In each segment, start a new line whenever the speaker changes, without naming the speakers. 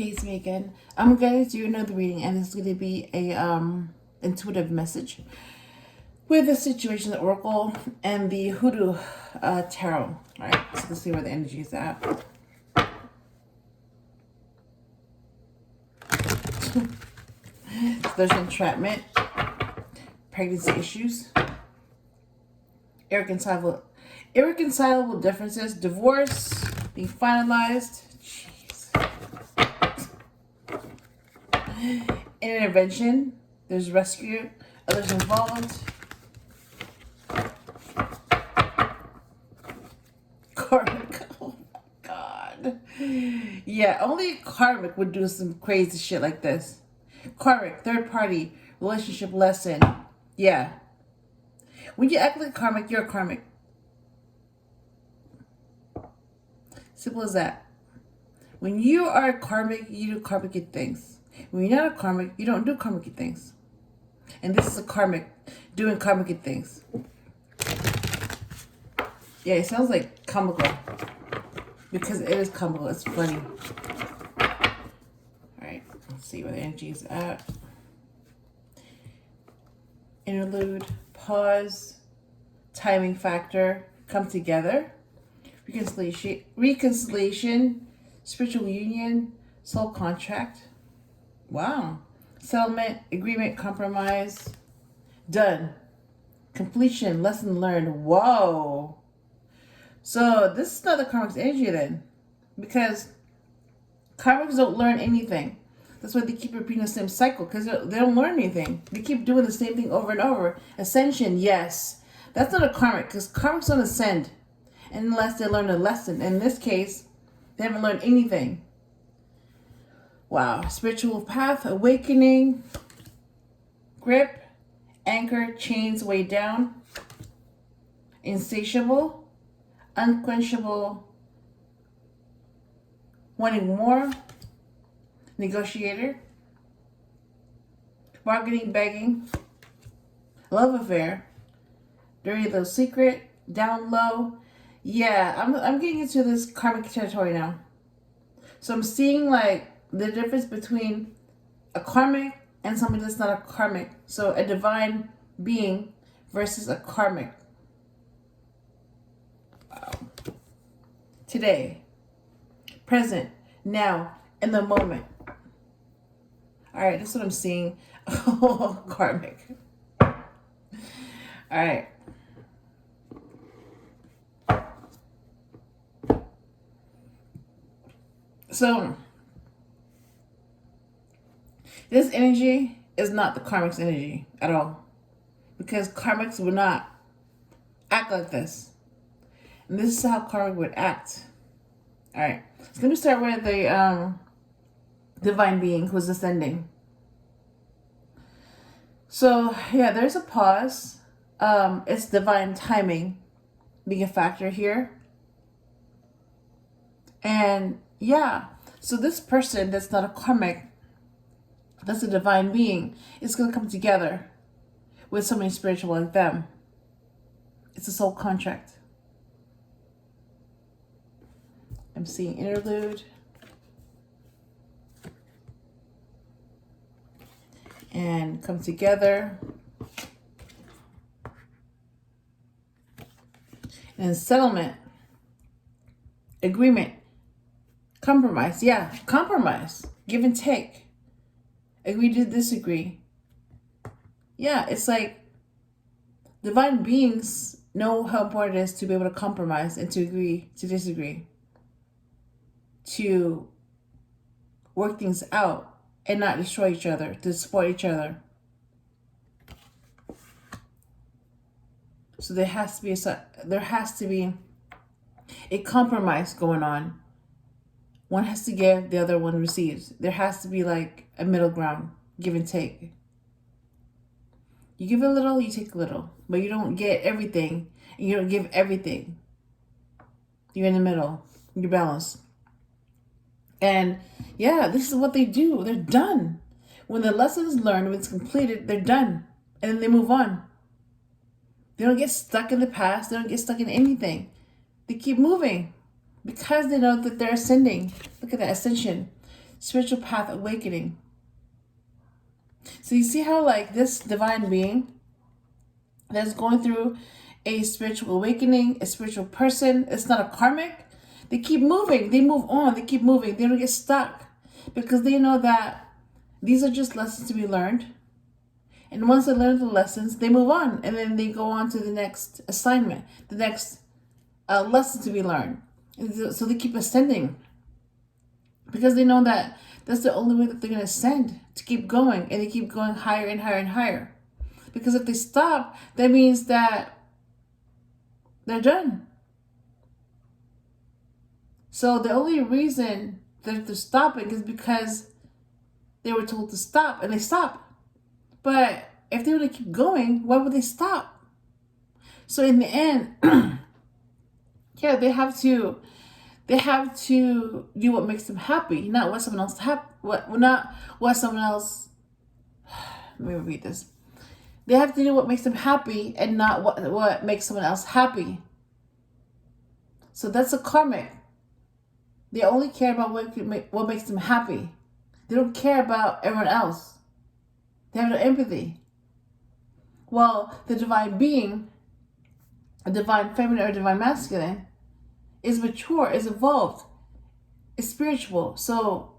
Hey, it's me again. I'm going to do another reading, and it's going to be a intuitive message with the Situation Oracle and the Hoodoo Tarot. All right, so let's see where the energy is at. So there's entrapment, pregnancy issues, irreconcilable differences, divorce being finalized. Intervention, there's rescue, others involved. Karmic, oh my god. Yeah, only Karmic would do some crazy shit like this. Karmic, third party, relationship lesson. Yeah. When you act like Karmic, you're a Karmic. Simple as that. When you are a Karmic, you do Karmic things. When you're not a Karmic, you don't do Karmic things. And this is a Karmic doing Karmic things. Yeah, it sounds like comical. Because it is comical. It's funny. Alright, let's see where the energy is at. Interlude, pause, timing factor, come together, reconciliation, spiritual union, soul contract. Wow. Settlement, agreement, compromise, done. Completion, lesson learned. Whoa. So this is not the Karmic's energy then. Because Karmics don't learn anything. That's why they keep repeating the same cycle. Because they don't learn anything. They keep doing the same thing over and over. Ascension, yes. That's not a Karmic. Because Karmics don't ascend unless they learn a lesson. In this case, they haven't learned anything. Wow. Spiritual path, awakening, grip, anchor, chains weighed down, insatiable, unquenchable, wanting more, negotiator, bargaining, begging, love affair, dirty little secret, down low. Yeah, I'm getting into this Karmic territory now. So I'm seeing like the difference between a Karmic and somebody that's not a Karmic. So a divine being versus a Karmic. Wow. Today, present, now, in the moment. All right, that's what I'm seeing. Oh, Karmic. All right. So this energy is not the Karmic's energy at all. Because Karmics would not act like this. And this is how Karmic would act. Alright. So let me start with the divine being who's ascending. So yeah, there's a pause. It's divine timing being a factor here. And yeah, so this person that's not a Karmic, that's a divine being, is going to come together with somebody spiritual like them. It's a soul contract. I'm seeing interlude. And come together. And settlement. Agreement. Compromise. Yeah, compromise. Give and take. Agree to disagree. Yeah, it's like divine beings know how important it is to be able to compromise and to agree to disagree. To work things out and not destroy each other, to support each other. So there has to be a compromise going on. One has to give, the other one receives. There has to be like a middle ground, give and take. You give a little, you take a little, but you don't get everything, and you don't give everything. You're in the middle, you're balanced. And yeah, this is what they do. They're done. When the lesson is learned, when it's completed, they're done. And then they move on. They don't get stuck in the past. They don't get stuck in anything. They keep moving because they know that they're ascending. Look at that ascension. spiritual path awakening. So you see how like this divine being that's going through a spiritual awakening, a spiritual person, it's not a karmic. They keep moving, they move on, they keep moving, they don't get stuck because they know that these are just lessons to be learned. And once they learn the lessons, they move on and then they go on to the next assignment, the next lesson to be learned. And so they keep ascending because they know that that's the only way that they're going to ascend, to keep going, and they keep going higher and higher and higher. Because if they stop, that means that they're done. So the only reason that they're stopping is because they were told to stop, and they stop. But if they were to keep going, why would they stop? So in the end, yeah, they have to do what makes them happy, not what someone else not what someone else. Let me repeat this. They have to do what makes them happy and not what makes someone else happy. So that's a karmic. They only care about what makes them happy. They don't care about everyone else. They have no empathy. Well, the divine being, a divine feminine or divine masculine, is mature, is evolved, is spiritual. So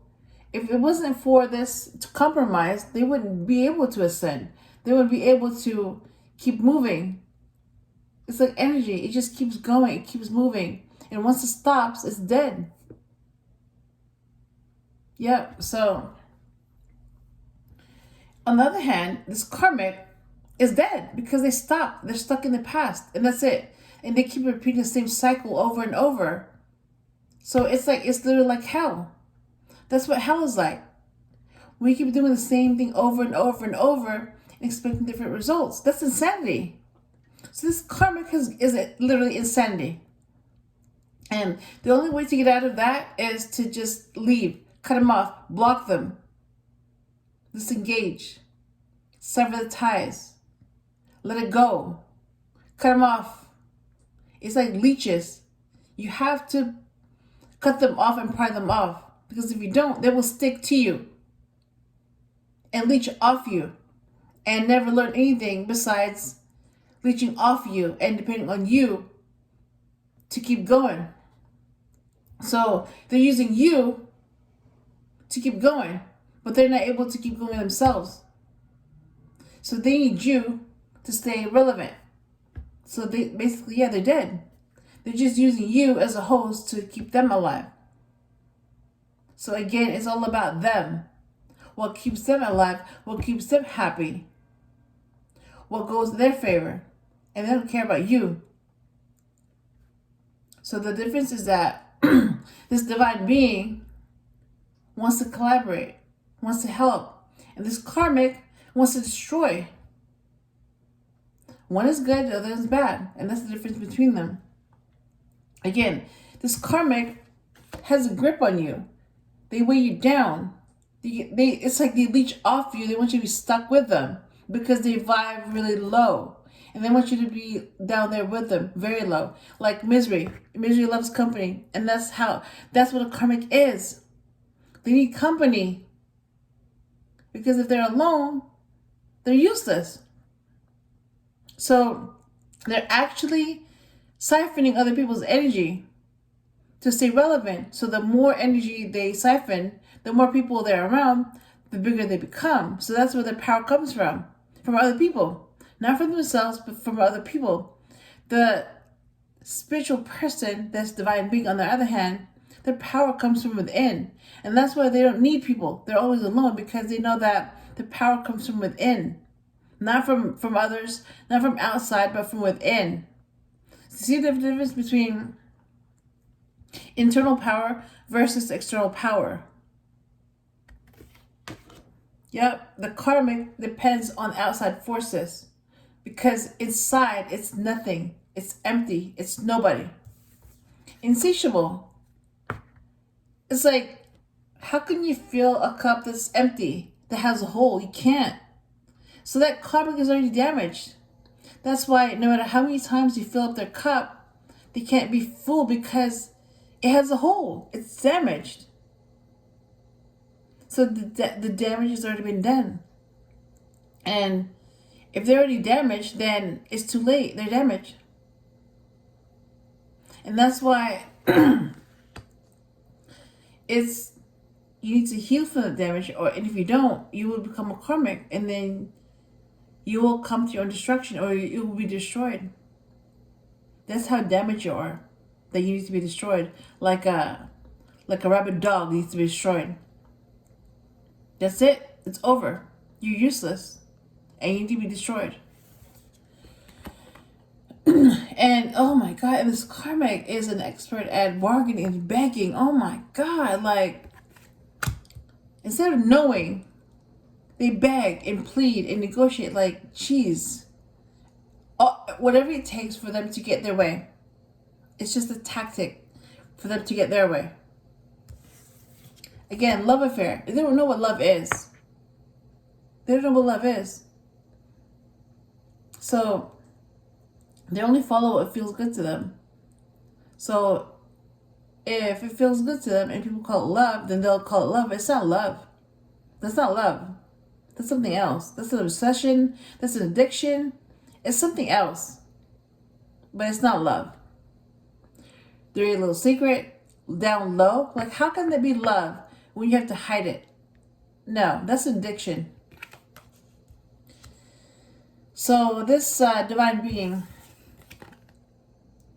if it wasn't for this compromise, they wouldn't be able to ascend. They wouldn't be able to keep moving. It's like energy. It just keeps going. It keeps moving. And once it stops, it's dead. Yep. So on the other hand, this karmic is dead because they stopped. They're stuck in the past, and that's it. And they keep repeating the same cycle over and over. So it's literally like hell. That's what hell is like. We keep doing the same thing over and over and over and expecting different results. That's insanity. So this karmic is literally insanity. And the only way to get out of that is to just leave, cut them off, block them, disengage, sever the ties, let it go, cut them off. It's like leeches. You have to cut them off and pry them off, because if you don't, they will stick to you and leech off you and never learn anything besides leeching off you and depending on you to keep going. So they're using you to keep going, but they're not able to keep going themselves. So they need you to stay relevant. So they basically, yeah, they're dead. They're just using you as a host to keep them alive. So again, it's all about them. What keeps them alive, what keeps them happy, what goes in their favor. And they don't care about you. So the difference is that this divine being wants to collaborate, wants to help. And this karmic wants to destroy. One is good, the other is bad. And that's the difference between them. Again, this karmic has a grip on you. They weigh you down. It's like they leech off you. They want you to be stuck with them because they vibe really low. And they want you to be down there with them, very low. Like misery. Misery loves company. And that's what a karmic is. They need company. Because if they're alone, they're useless. So they're actually siphoning other people's energy to stay relevant. So the more energy they siphon, the more people they're around, the bigger they become. So that's where their power comes from other people. Not from themselves, but from other people. The spiritual person, that's divine being, on the other hand, their power comes from within. And that's why they don't need people. They're always alone because they know that the power comes from within. Not from others, not from outside, but from within. See the difference between internal power versus external power. Yep, the karmic depends on outside forces. Because inside, it's nothing. It's empty. It's nobody. Insatiable. It's like, how can you fill a cup that's empty, that has a hole? You can't. So that karmic is already damaged. That's why no matter how many times you fill up their cup, they can't be full because it has a hole. It's damaged. So the damage has already been done. And if they're already damaged, then it's too late. They're damaged. And that's why it's, you need to heal from the damage, and if you don't, you will become a karmic, and then you will come to your own destruction, or you will be destroyed. That's how damaged you are, that you need to be destroyed. Like a rabid dog needs to be destroyed. That's it. It's over. You're useless. And you need to be destroyed. And oh my God, and this karmic is an expert at bargaining and begging. Oh my God, like, instead of knowing, they beg and plead and negotiate like cheese. Whatever it takes for them to get their way. It's just a tactic for them to get their way. Again, love affair. They don't know what love is. They don't know what love is. So they only follow what feels good to them. So if it feels good to them and people call it love, then they'll call it love. It's not love. That's not love. That's something else. That's an obsession. That's an addiction. It's something else. But it's not love. Dirty little secret, down low. Like, how can that be love when you have to hide it? No, that's an addiction. So this divine being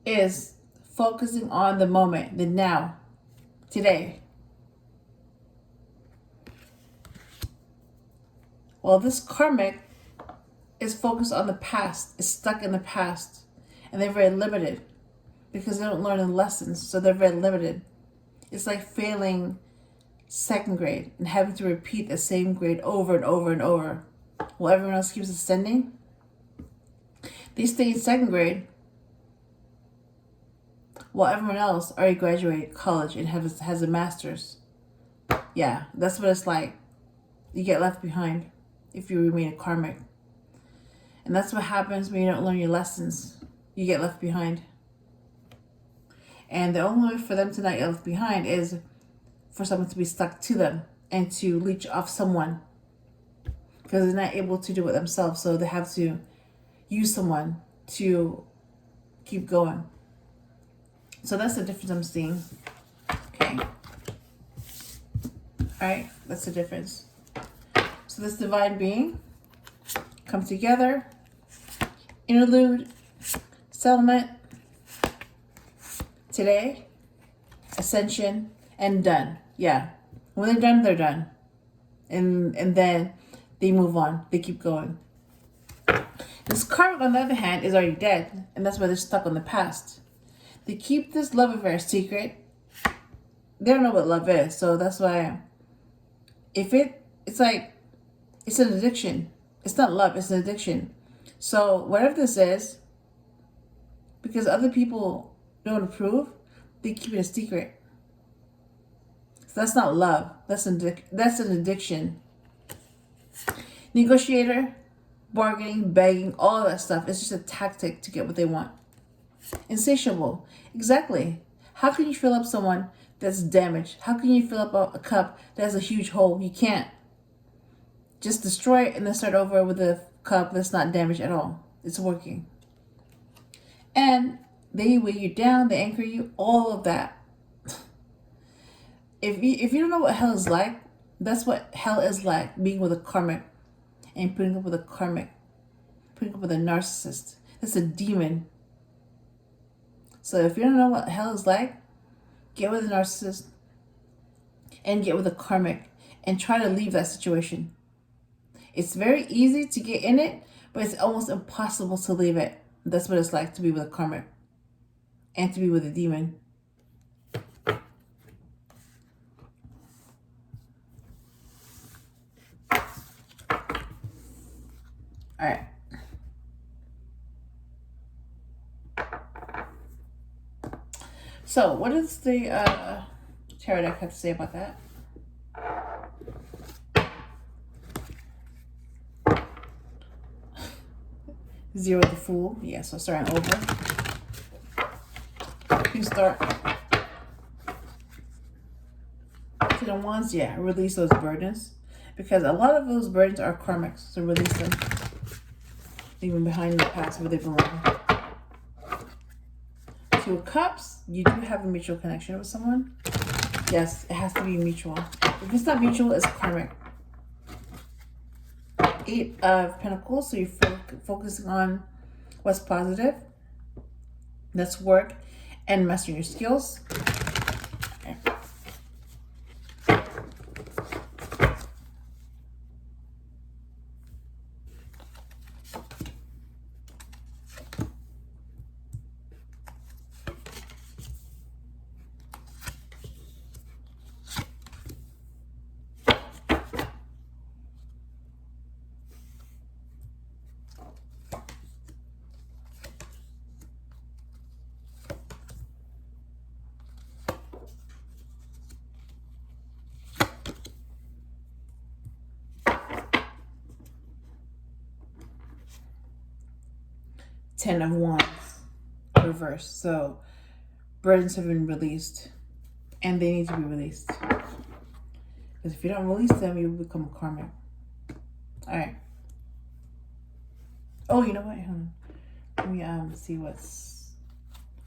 is focusing on the moment, the now, today. Well, this karmic is focused on the past, is stuck in the past, and they're very limited because they don't learn the lessons, so they're very limited. It's like failing second grade and having to repeat the same grade over and over and over while everyone else keeps ascending. They stay in second grade while everyone else already graduated college and has a master's. Yeah, that's what it's like. You get left behind if you remain a karmic. And that's what happens when you don't learn your lessons. You get left behind. And the only way for them to not get left behind is for someone to be stuck to them and to leech off someone, because they're not able to do it themselves. So they have to use someone to keep going. So that's the difference I'm seeing. Okay. Alright, that's the difference. So this divine being come together, interlude, settlement, today, ascension, and done. Yeah. When they're done, they're done. And then they move on. They keep going. This karmic, on the other hand, is already dead, and that's why they're stuck on the past. They keep this love affair secret. They don't know what love is, so that's why it's like, it's an addiction. It's not love, it's an addiction. So whatever this is, because other people don't approve, they keep it a secret. So that's not love. That's an addiction. Negotiator, bargaining, begging, all that stuff. It's just a tactic to get what they want. Insatiable. Exactly. How can you fill up someone that's damaged? How can you fill up a cup that has a huge hole? You can't. Just destroy it and then start over with a cup that's not damaged at all. It's working. And they weigh you down, they anchor you, all of that. If you don't know what hell is like, that's what hell is like, being with a karmic and putting up with a karmic, putting up with a narcissist. That's a demon. So if you don't know what hell is like, get with a narcissist and get with a karmic and try to leave that situation. It's very easy to get in it, but it's almost impossible to leave it. That's what it's like to be with a karmic and to be with a demon. All right. So what does the tarot deck have to say about that? Zero the Fool. Yeah, so starting over. You start. Ten of Wands, yeah, release those burdens. Because a lot of those burdens are karmic, so release them. Leave them behind in the past where they belong. Two of Cups, you do have a mutual connection with someone. Yes, it has to be mutual. If it's not mutual, it's karmic. Eight of Pentacles, so you're focusing on what's positive. That's work and mastering your skills. Okay. Ten of Wands, reversed. So burdens have been released, and they need to be released. Because if you don't release them, you will become karmic. All right. Oh, you know what? Hold on. Let me see what's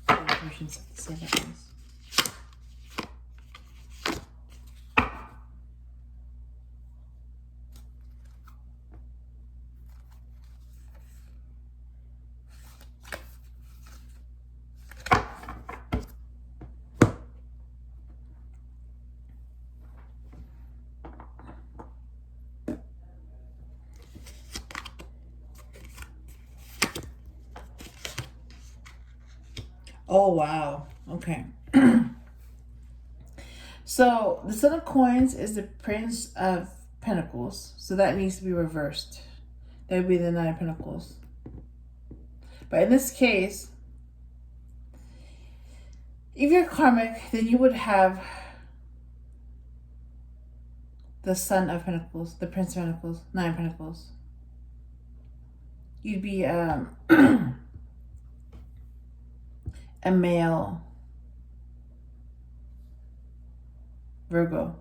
the information have to say about this. Oh, wow. Okay. So the Son of Coins is the Prince of Pentacles. So that needs to be reversed. That would be the Nine of Pentacles. But in this case, if you're karmic, then you would have the Son of Pentacles, the Prince of Pentacles, Nine of Pentacles. You'd be a male Virgo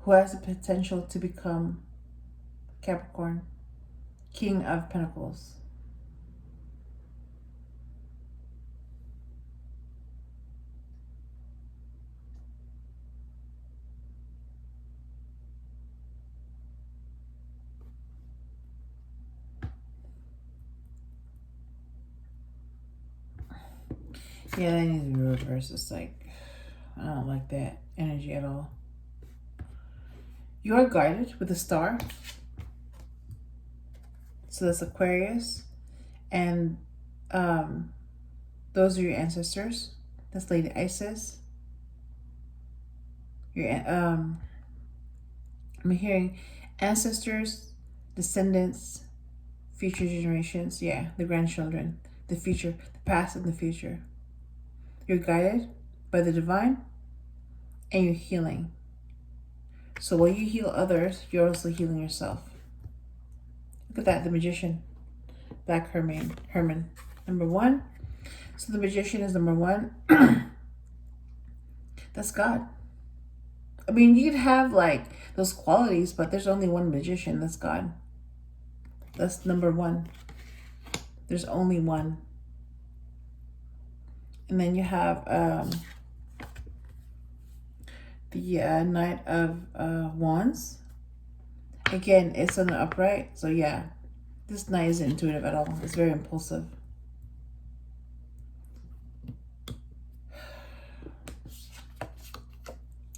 who has the potential to become Capricorn, King of Pentacles. Yeah, that needs to be reversed. It's like, I don't like that energy at all. You are guided with a star. So that's Aquarius. And those are your ancestors. That's Lady Isis. I'm hearing ancestors, descendants, future generations. Yeah, the grandchildren, the future, the past and the future. You're guided by the divine and you're healing. So while you heal others, you're also healing yourself. Look at that, the Magician. Black Herman. Number one. So the Magician is number one. That's God. I mean, you could have like those qualities, but there's only one Magician. That's God. That's number one. There's only one. And then you have the Knight of Wands. Again, it's on the upright. So yeah, this Knight isn't intuitive at all. It's very impulsive.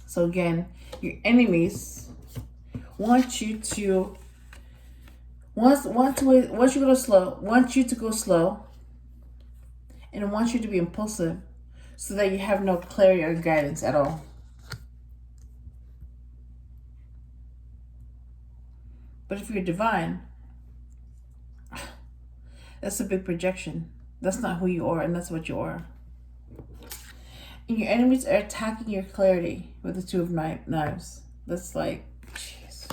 So again, your enemies want you to want you to go slow, and want you to be impulsive, so that you have no clarity or guidance at all. But if you're divine, that's a big projection. That's not who you are, and that's what you are. And your enemies are attacking your clarity with the Two of Knives. That's like, jeez.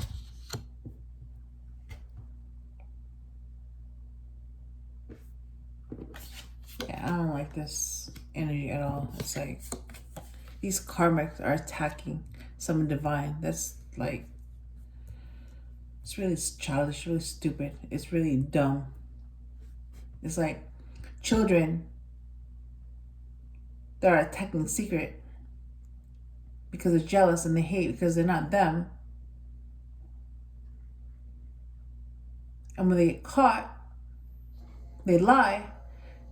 Yeah, I don't like this energy at all. It's like, these karmics are attacking someone divine. That's like, it's really childish, really stupid. It's really dumb. It's like children that are attacking in secret because they're jealous and they hate because they're not them. And when they get caught, they lie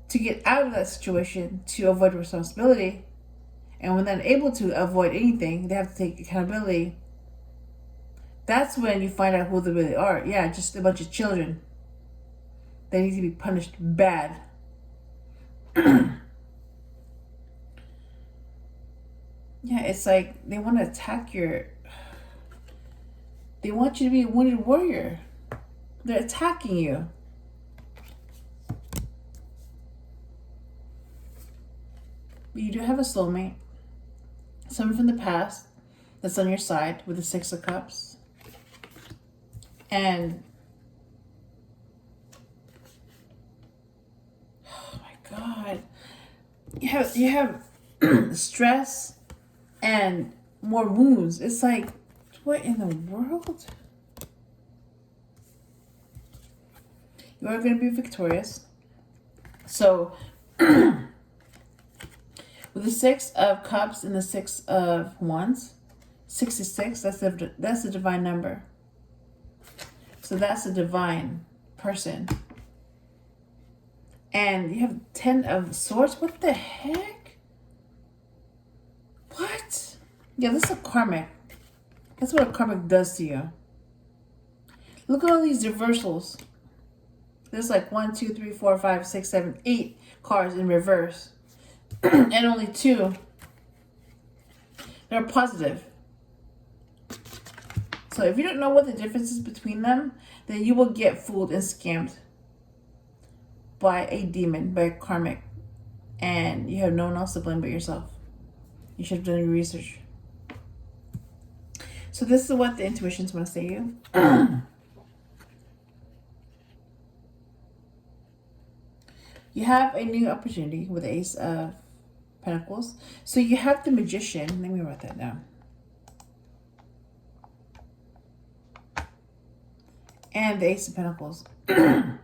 to get out of that situation, to avoid responsibility. And when they're unable to avoid anything, they have to take accountability. That's when you find out who they really are. Yeah, just a bunch of children. They need to be punished bad. Yeah, it's like they want to attack they want you to be a wounded warrior. They're attacking you. But you do have a soulmate. Someone from the past that's on your side with the Six of Cups. And oh my God. You have stress and more wounds. It's like, what in the world? You are going to be victorious. So, with the Six of Cups and the Six of Wands, 66, that's the divine number. So that's a divine person. And you have 10 of Swords. What the heck? What? Yeah, this is a karmic. That's what a karmic does to you. Look at all these reversals. There's like 1, 2, 3, 4, 5, 6, 7, 8 cards in reverse. And only 2 that are positive. So if you don't know what the difference is between them, then you will get fooled and scammed by a demon, by a karmic. And you have no one else to blame but yourself. You should have done your research. So this is what the intuitions want to say to you. You have a new opportunity with the Ace of Pentacles. So you have the Magician. Let me write that down. And the Ace of Pentacles. So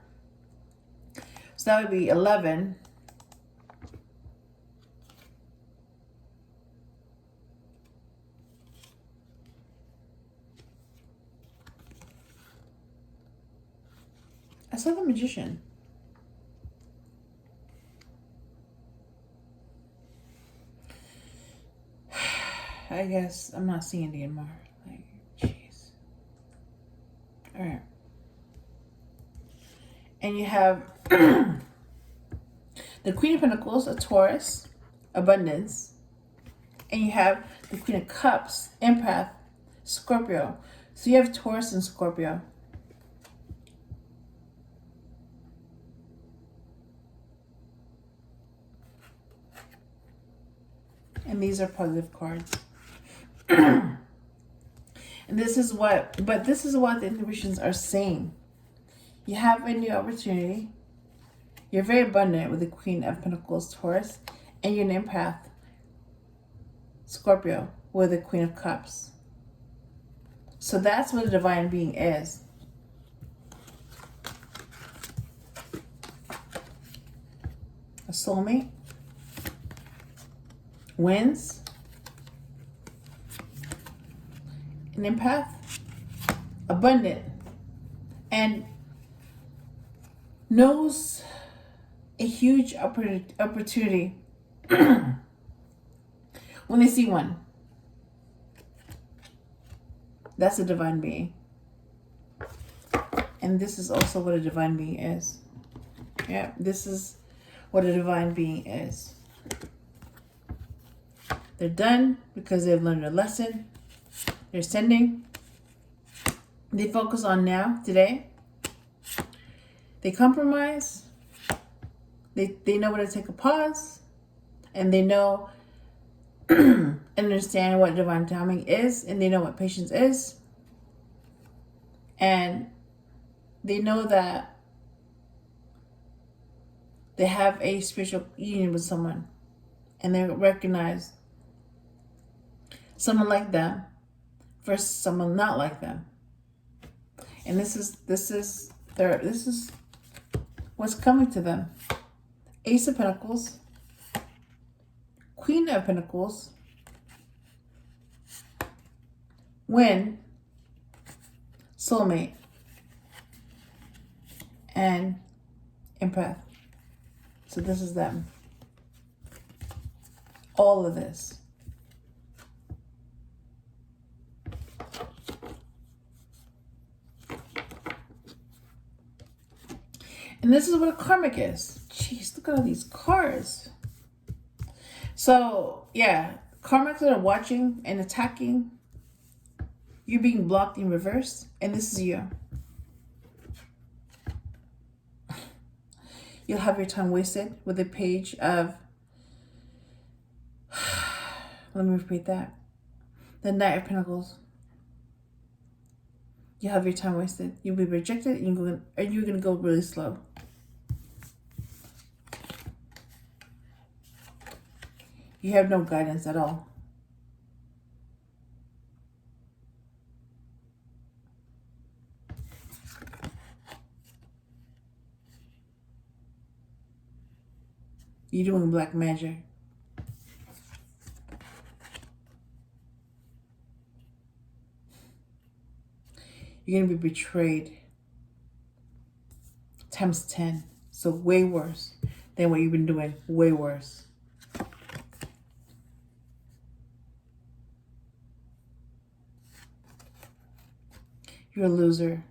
that would be 11. I saw the Magician. I guess I'm not seeing it anymore. Like, jeez. All right. And you have the Queen of Pentacles, a Taurus, abundance. And you have the Queen of Cups, empath, Scorpio. So you have Taurus and Scorpio. And these are positive cards. And this is what the intuitions are saying. You have a new opportunity. You're very abundant with the Queen of Pentacles, Taurus, and you're an empath, Scorpio, with the Queen of Cups. So that's what a divine being is. A soulmate wins. An empath, abundant, and knows a huge opportunity when they see one. That's a divine being. And this is also what a divine being is. Yeah, this is what a divine being is. They're done because they've learned a lesson. They're sending. They focus on now, today. They compromise. They know when to take a pause. And they know and understand what divine timing is. And they know what patience is. And they know that they have a spiritual union with someone. And they recognize someone like them versus someone not like them. And this is what's coming to them. Ace of Pentacles, Queen of Pentacles, Wind, Soulmate, and Empath. So this is them. All of this. And this is what a karmic is. Jeez, look at all these cards. So, yeah, karmics that are watching and attacking, you're being blocked in reverse, and this is you. You'll have your time wasted with a page of, let me repeat that, the Knight of Pentacles. You'll have your time wasted. You'll be rejected, and you're going to go really slow. You have no guidance at all. You're doing black magic. You're going to be betrayed times 10. So way worse than what you've been doing. Way worse. You're a loser.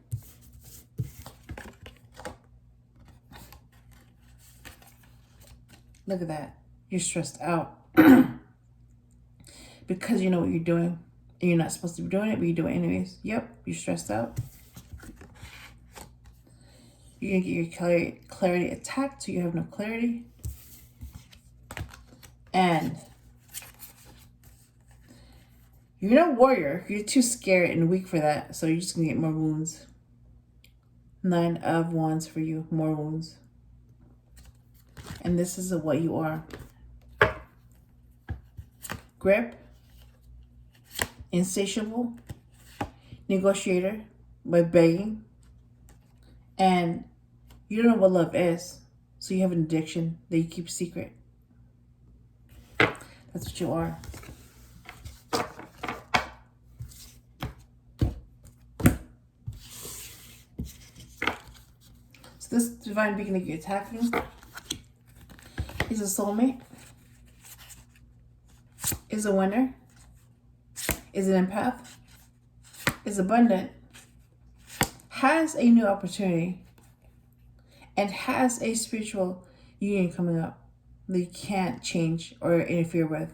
Look at that. You're stressed out. Because you know what you're doing. And you're not supposed to be doing it, but you do it anyways. Yep, you're stressed out. You're going to get your clarity attacked, so you have no clarity. And you're no warrior. You're too scared and weak for that, so you're just going to get more wounds. 9 of Wands for you. More wounds. And this is what you are. Grip. Insatiable. Negotiator. By begging. And you don't know what love is. So you have an addiction that you keep secret. That's what you are. So this divine being that you're attacking is a soulmate, is a winner, is an empath, is abundant, has a new opportunity, and has a spiritual union coming up that you can't change or interfere with.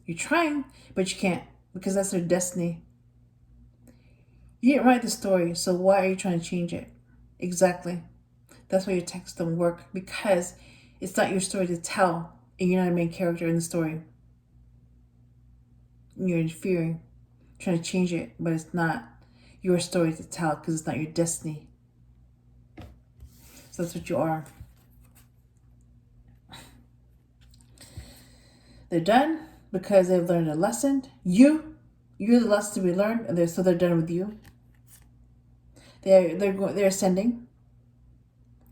You're trying, but you can't, because that's their destiny. You didn't write the story, so why are you trying to change it? Exactly. That's why your text don't work, because it's not your story to tell, and you're not a main character in the story. You're interfering, trying to change it, but it's not your story to tell, because it's not your destiny. So that's what you are. They're done because they've learned a lesson. You're the lesson to be learned, and so they're done with you. They're ascending.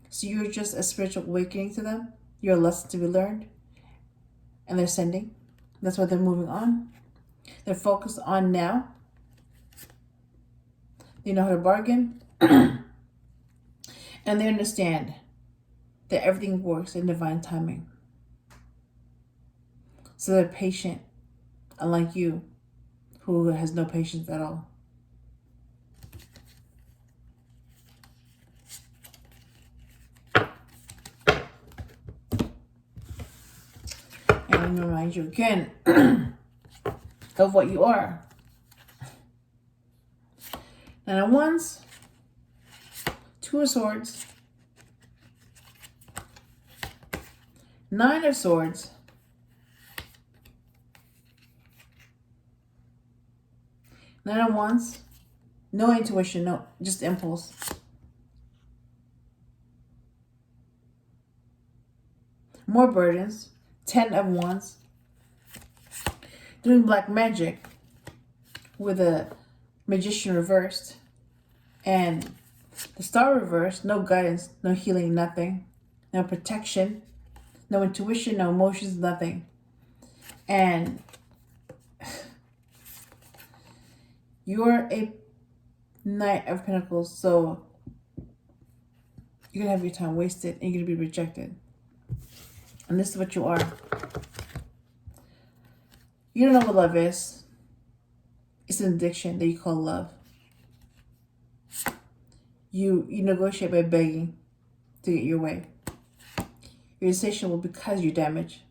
So you're just a spiritual awakening to them. You're a lesson to be learned. And they're ascending. That's why they're moving on. They're focused on now. They know how to bargain. And they understand that everything works in divine timing. So they're patient, unlike you, who has no patience at all. And let me remind you again of what you are. 9 of Wands, 2 of Swords, 9 of Swords, 9 of Wands, no intuition, no, just impulse. More burdens, 10 of Wands. doing black magic with a magician reversed and the star reversed. No guidance, no healing, nothing. No protection, no intuition, no emotions, nothing. And you're a Knight of Pentacles, so you're going to have your time wasted and you're going to be rejected. And this is what you are. You don't know what love is. It's an addiction that you call love. You negotiate by begging to get your way. You're insatiable because you're damaged.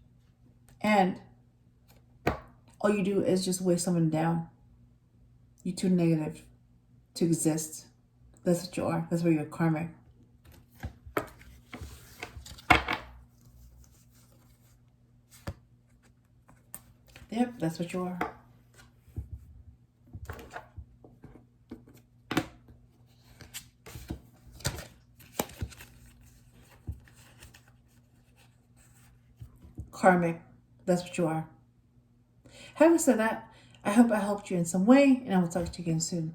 And all you do is just weigh someone down. You're too negative to exist. That's what you are. That's where you're karmic. Yep, that's what you are. Karmic. That's what you are. Having said that, I hope I helped you in some way, and I will talk to you again soon.